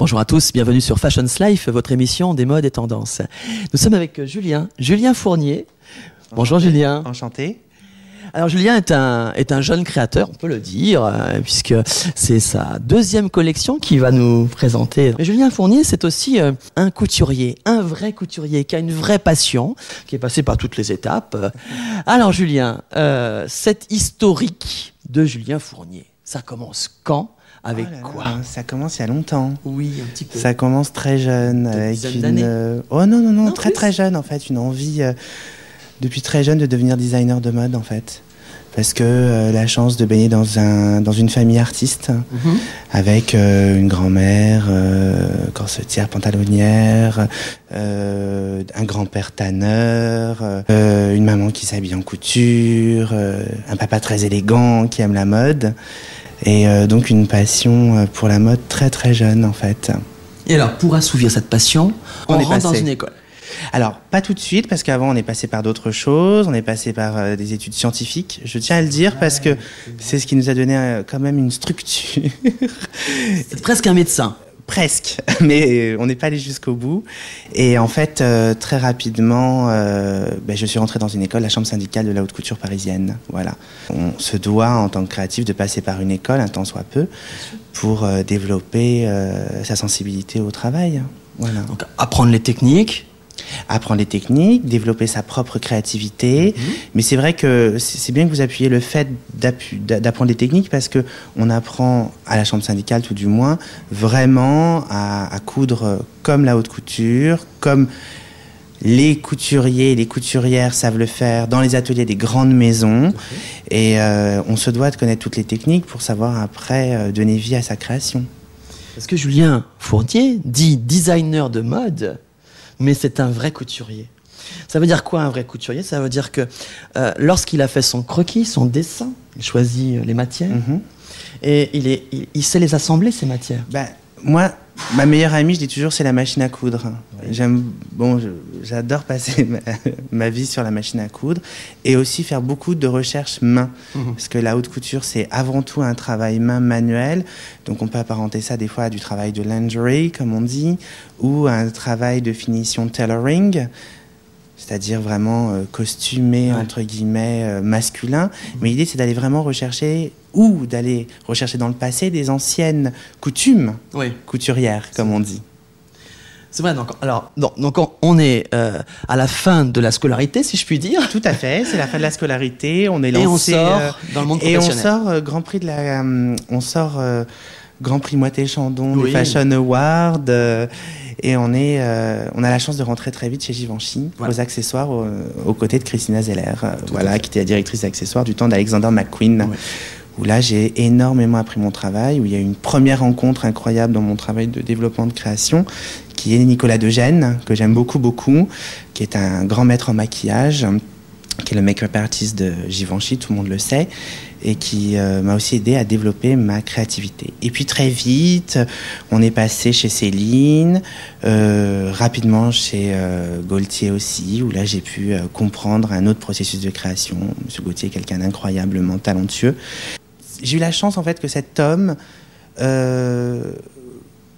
Bonjour à tous, bienvenue sur Fashions Life, votre émission des modes et tendances. Nous sommes avec Julien Fournier. Bonjour Julien. Enchanté. Alors Julien est un jeune créateur, on peut le dire, puisque c'est sa deuxième collection qu'il va nous présenter. Mais Julien Fournier, c'est aussi un couturier, un vrai couturier qui a une vraie passion, qui est passé par toutes les étapes. Alors Julien, cette historique de Julien Fournier, ça commence quand ? Avec quoi ? Ça commence il y a longtemps. Oui, un petit peu. Ça commence très jeune. Avec une... Oh non, très très jeune en fait. Une envie depuis très jeune de devenir designer de mode en fait. Parce que la chance de baigner dans une famille artiste, avec une grand-mère corsetière, pantalonnière, un grand-père tanneur, une maman qui s'habille en couture, un papa très élégant qui aime la mode. Et donc une passion pour la mode très très jeune en fait. Et alors pour assouvir cette passion, on rentre dans une école. Alors pas tout de suite parce qu'avant on est passé par d'autres choses, on est passé par des études scientifiques, je tiens à le dire parce que c'est ce qui nous a donné quand même une structure. C'est presque un médecin. Presque, mais on n'est pas allé jusqu'au bout. Et en fait, très rapidement, je suis rentré dans une école, la chambre syndicale de la haute couture parisienne. Voilà. On se doit, en tant que créatif, de passer par une école, un temps soit peu, pour développer sa sensibilité au travail. Voilà. Donc apprendre les techniques. Développer sa propre créativité. Mais c'est vrai que c'est bien que vous appuyiez le fait d'apprendre les techniques parce que on apprend à la chambre syndicale, tout du moins, vraiment à coudre comme la haute couture, comme les couturiers et les couturières savent le faire dans les ateliers des grandes maisons. Et on se doit de connaître toutes les techniques pour savoir après donner vie à sa création. Parce que Julien Fournier dit designer de mode, mais c'est un vrai couturier. Ça veut dire quoi un vrai couturier ? Ça veut dire que lorsqu'il a fait son croquis, son dessin, il choisit les matières et il sait les assembler, ces matières. Moi, ma meilleure amie, je dis toujours, c'est la machine à coudre. Oui. J'adore passer ma vie sur la machine à coudre et aussi faire beaucoup de recherches main. Parce que la haute couture, c'est avant tout un travail main manuel. Donc on peut apparenter ça des fois à du travail de lingerie, comme on dit, ou à un travail de finition tailoring, c'est-à-dire vraiment costumé, entre guillemets, masculin. Mais l'idée, c'est d'aller vraiment rechercher dans le passé des anciennes coutumes couturières, comme on dit. C'est vrai, donc on est à la fin de la scolarité, si je puis dire. Tout à fait, c'est la fin de la scolarité. On est lancé, et on sort dans le monde professionnel. Et on sort Grand Prix Moët-et-Chandon, les Fashion Awards. Et on a la chance de rentrer très vite chez Givenchy, aux accessoires, aux côtés de Christina Zeller, qui était la directrice d'accessoires du temps d'Alexander McQueen. Où là, j'ai énormément appris mon travail, où il y a eu une première rencontre incroyable dans mon travail de développement de création, qui est Nicolas Degène, que j'aime beaucoup, qui est un grand maître en maquillage, qui est le make-up artist de Givenchy, tout le monde le sait, et qui m'a aussi aidé à développer ma créativité. Et puis très vite, on est passé chez Céline, rapidement chez Gaultier aussi, où là j'ai pu comprendre un autre processus de création. Monsieur Gaultier est quelqu'un d'incroyablement talentueux. J'ai eu la chance en fait que cet homme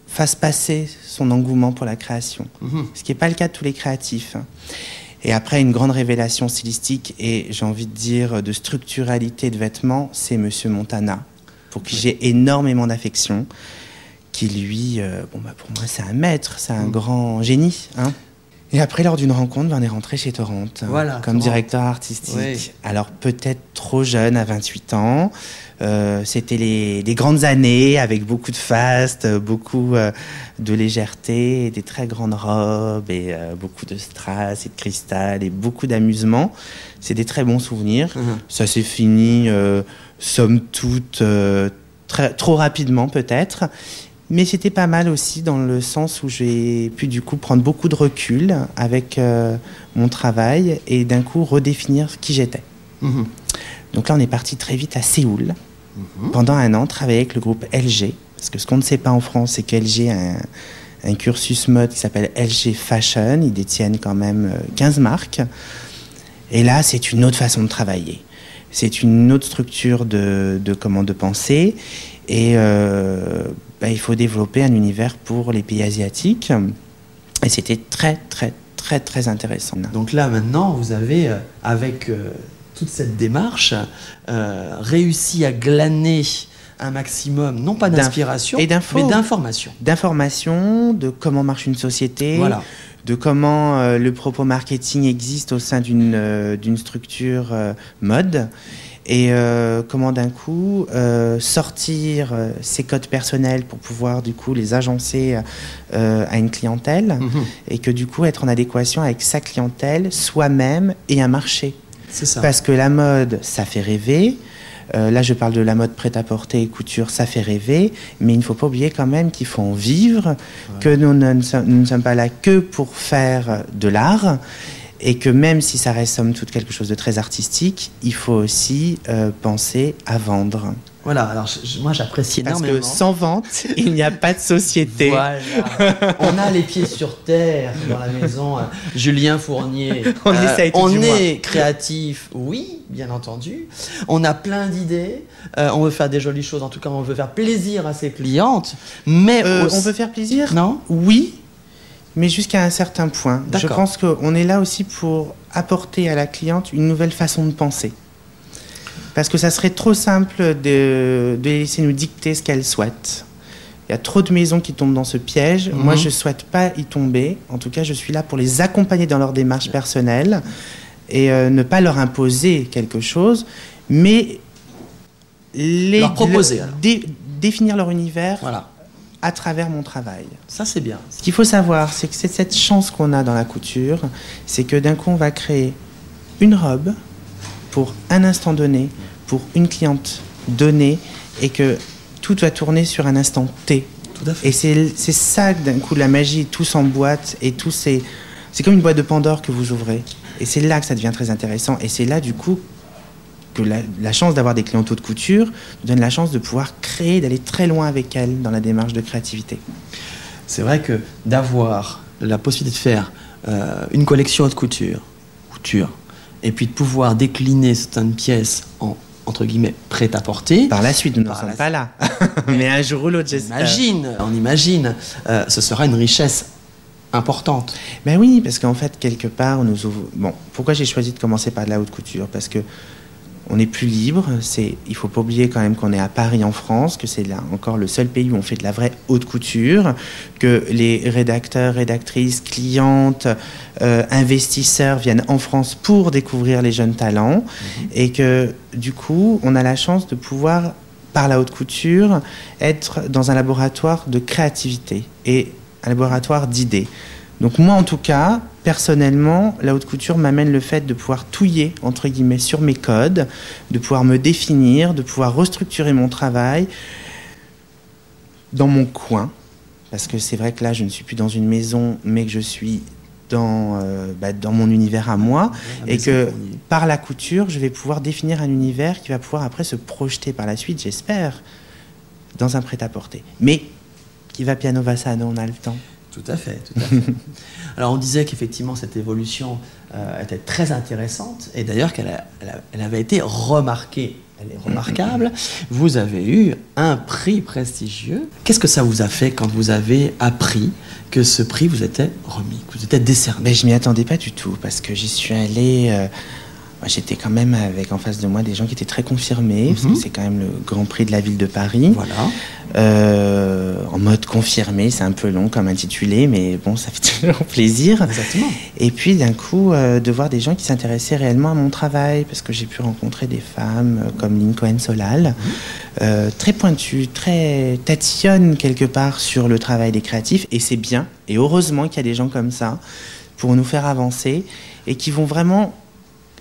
fasse passer son engouement pour la création, ce qui n'est pas le cas de tous les créatifs. Et après, une grande révélation stylistique et, j'ai envie de dire, de structuralité de vêtements, c'est Monsieur Montana, pour qui j'ai énormément d'affection, qui lui, pour moi, c'est un maître, c'est un grand génie. Et après, lors d'une rencontre, on est rentré chez Torrent, comme directeur artistique. Oui. Alors, peut-être trop jeune, à 28 ans. C'était les grandes années, avec beaucoup de faste, beaucoup de légèreté, des très grandes robes, et beaucoup de strass et de cristal, et beaucoup d'amusement. C'est des très bons souvenirs. Ça s'est fini, somme toute, trop rapidement, peut-être. Mais c'était pas mal aussi dans le sens où j'ai pu du coup prendre beaucoup de recul avec mon travail et d'un coup redéfinir qui j'étais. Donc là, on est parti très vite à Séoul. Pendant un an, travailler avec le groupe LG. Parce que ce qu'on ne sait pas en France, c'est que LG a un cursus mode qui s'appelle LG Fashion. Ils détiennent quand même 15 marques. Et là, c'est une autre façon de travailler. C'est une autre structure de pensée. Et il faut développer un univers pour les pays asiatiques. Et c'était très, très, très, très intéressant. Donc là, maintenant, vous avez, avec toute cette démarche, réussi à glaner un maximum, non pas d'inspiration, mais d'information. D'information, de comment marche une société, voilà. De comment le propos marketing existe au sein d'une structure mode, et comment d'un coup sortir ses codes personnels pour pouvoir du coup les agencer à une clientèle, et que du coup être en adéquation avec sa clientèle, soi-même et un marché. C'est ça. Parce que la mode, ça fait rêver. Là, je parle de la mode prêt-à-porter et couture, ça fait rêver, mais il ne faut pas oublier quand même qu'il faut en vivre, que nous ne sommes pas là que pour faire de l'art, et que même si ça reste somme toute quelque chose de très artistique, il faut aussi penser à vendre. Voilà, alors moi j'apprécie énormément. Parce que sans vente, il n'y a pas de société. Voilà. On a les pieds sur terre dans la maison. Julien Fournier. On est créatif, oui, bien entendu. On a plein d'idées. On veut faire des jolies choses. En tout cas, on veut faire plaisir à ses clientes. Mais on veut faire plaisir ? Non ? Oui, mais jusqu'à un certain point. D'accord. Je pense qu'on est là aussi pour apporter à la cliente une nouvelle façon de penser. Parce que ça serait trop simple de laisser nous dicter ce qu'elle souhaite. Il y a trop de maisons qui tombent dans ce piège. Moi, je ne souhaite pas y tomber. En tout cas, je suis là pour les accompagner dans leur démarche personnelle et ne pas leur imposer quelque chose, mais leur proposer. Définir leur univers à travers mon travail. Ça, c'est bien. Ce qu'il faut savoir, c'est que c'est cette chance qu'on a dans la couture, c'est que d'un coup, on va créer une robe pour un instant donné, pour une cliente donnée, et que tout va tourner sur un instant T. Tout à fait. Et c'est ça, d'un coup, la magie, tout s'emboîte, et tout c'est comme une boîte de Pandore que vous ouvrez. Et c'est là que ça devient très intéressant. Et c'est là, du coup, que la chance d'avoir des clientes haute couture nous donne la chance de pouvoir créer, d'aller très loin avec elles dans la démarche de créativité. C'est vrai que d'avoir la possibilité de faire une collection haute couture, et puis de pouvoir décliner certaines pièces en, entre guillemets, prêt-à-porter. Par la suite, nous n'en sommes pas là. Mais un jour ou l'autre, j'espère. On imagine. Ce sera une richesse importante. Ben oui, parce qu'en fait, quelque part, Bon, pourquoi j'ai choisi de commencer par de la haute couture ? Parce que on est plus libre. Il faut pas oublier quand même qu'on est à Paris en France, que c'est là encore le seul pays où on fait de la vraie haute couture, que les rédacteurs, rédactrices, clientes, investisseurs viennent en France pour découvrir les jeunes talents, et que du coup, on a la chance de pouvoir, par la haute couture, être dans un laboratoire de créativité et un laboratoire d'idées. Donc moi, en tout cas, personnellement, la haute couture m'amène le fait de pouvoir touiller, entre guillemets, sur mes codes, de pouvoir me définir, de pouvoir restructurer mon travail dans mon coin. Parce que c'est vrai que là, je ne suis plus dans une maison, mais que je suis dans mon univers à moi. Et que par la couture, je vais pouvoir définir un univers qui va pouvoir après se projeter par la suite, j'espère, dans un prêt-à-porter. Mais qui va piano va sano, on a le temps. Tout à fait, tout à fait. Alors on disait qu'effectivement cette évolution était très intéressante, et d'ailleurs elle avait été remarquée. Elle est remarquable. Vous avez eu un prix prestigieux. Qu'est-ce que ça vous a fait quand vous avez appris que ce prix vous était remis, que vous était décerné ? Mais je m'y attendais pas du tout, parce que j'y suis allé... j'étais quand même avec en face de moi des gens qui étaient très confirmés, parce que c'est quand même le Grand Prix de la ville de Paris. Voilà. En mode confirmé, c'est un peu long comme intitulé, mais bon, ça fait toujours plaisir. Exactement. Et puis d'un coup, de voir des gens qui s'intéressaient réellement à mon travail, parce que j'ai pu rencontrer des femmes comme Lynn Cohen-Solal, très pointues, très tatillonnes quelque part sur le travail des créatifs, et c'est bien, et heureusement qu'il y a des gens comme ça pour nous faire avancer, et qui vont vraiment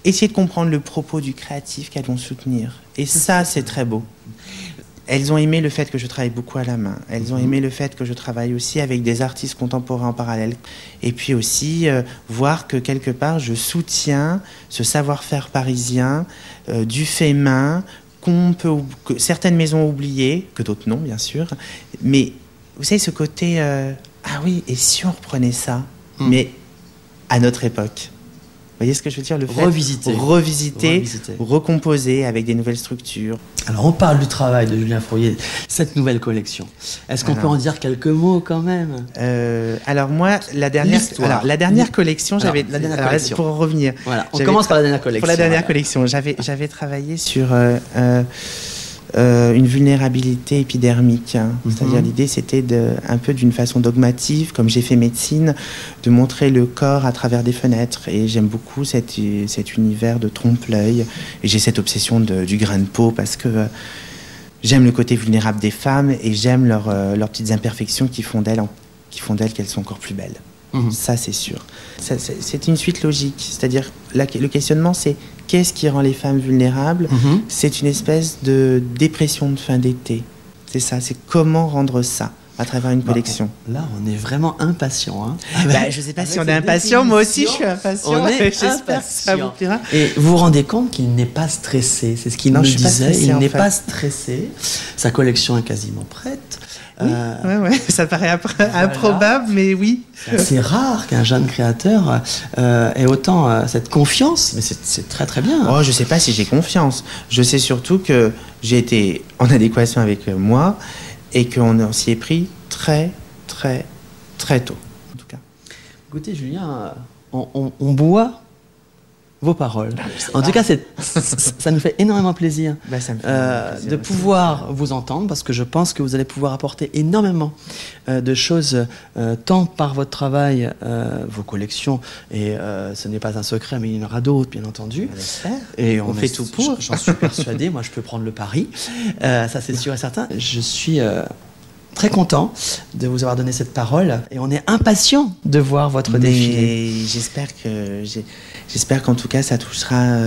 essayer de comprendre le propos du créatif qu'elles vont soutenir. Et ça, c'est très beau. Elles ont aimé le fait que je travaille beaucoup à la main. Elles ont aimé le fait que je travaille aussi avec des artistes contemporains en parallèle. Et puis aussi, voir que quelque part, je soutiens ce savoir-faire parisien, du fait main, que certaines maisons ont oublié, que d'autres non, bien sûr. Mais vous savez, ce côté, ah oui, et si on reprenait ça, mais à notre époque ? voyez ce que je veux dire? Le fait revisiter, recomposer avec des nouvelles structures. Alors, on parle du travail de Julien Fournier, cette nouvelle collection. Est-ce qu'on peut en dire quelques mots quand même? Alors moi, la dernière collection, pour revenir. Voilà, on commence par la dernière collection. Pour la dernière collection, j'avais travaillé sur une vulnérabilité épidermique. C'est-à-dire l'idée, c'était un peu d'une façon dogmatique, comme j'ai fait médecine, de montrer le corps à travers des fenêtres. Et j'aime beaucoup cet univers de trompe-l'œil. Et j'ai cette obsession du grain de peau parce que j'aime le côté vulnérable des femmes et j'aime leurs petites imperfections qui font d'elles qu'elles sont encore plus belles. Ça, c'est sûr. C'est une suite logique. C'est-à-dire, le questionnement, c'est qu'est-ce qui rend les femmes vulnérables? C'est une espèce de dépression de fin d'été. C'est ça, c'est comment rendre ça à travers une collection. Là, on est vraiment impatient. Hein. Je ne sais pas si on est impatient. Moi aussi, je suis impatient. J'espère que ça vous plaira. Et vous vous rendez compte qu'il n'est pas stressé. C'est ce qu'il nous disait. Il n'est pas stressé. Sa collection est quasiment prête. Oui, ça paraît improbable, mais oui. C'est rare qu'un jeune créateur ait autant cette confiance, mais c'est très très bien. Oh, je ne sais pas si j'ai confiance. Je sais surtout que j'ai été en adéquation avec moi et qu'on s'y est pris très, très, très tôt, en tout cas. Écoutez, Julien, on boit vos paroles. En tout cas, ça nous fait énormément plaisir, de pouvoir vous entendre, parce que je pense que vous allez pouvoir apporter énormément de choses, tant par votre travail, vos collections, et ce n'est pas un secret, mais il y en aura d'autres, bien entendu. Et on fait tout pour. J'en suis persuadé, moi je peux prendre le pari, ça c'est sûr et certain. Je suis très content de vous avoir donné cette parole et on est impatient de voir votre défilé. J'espère qu'en tout cas ça touchera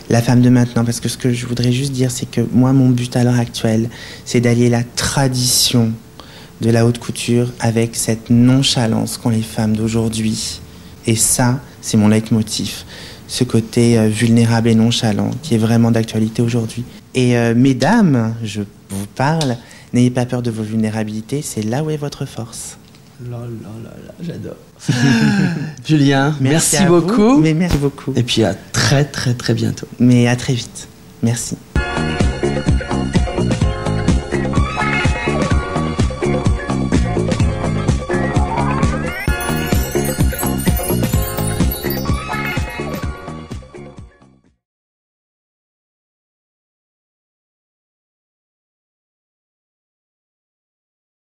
la femme de maintenant, parce que ce que je voudrais juste dire, c'est que moi, mon but à l'heure actuelle, c'est d'allier la tradition de la haute couture avec cette nonchalance qu'ont les femmes d'aujourd'hui. Et ça, c'est mon leitmotiv, ce côté vulnérable et nonchalant qui est vraiment d'actualité aujourd'hui. Et mesdames, je vous parle, n'ayez pas peur de vos vulnérabilités, c'est là où est votre force. Là, j'adore. Julien, merci beaucoup. Mais merci beaucoup. Et puis à très très très bientôt. Mais à très vite. Merci.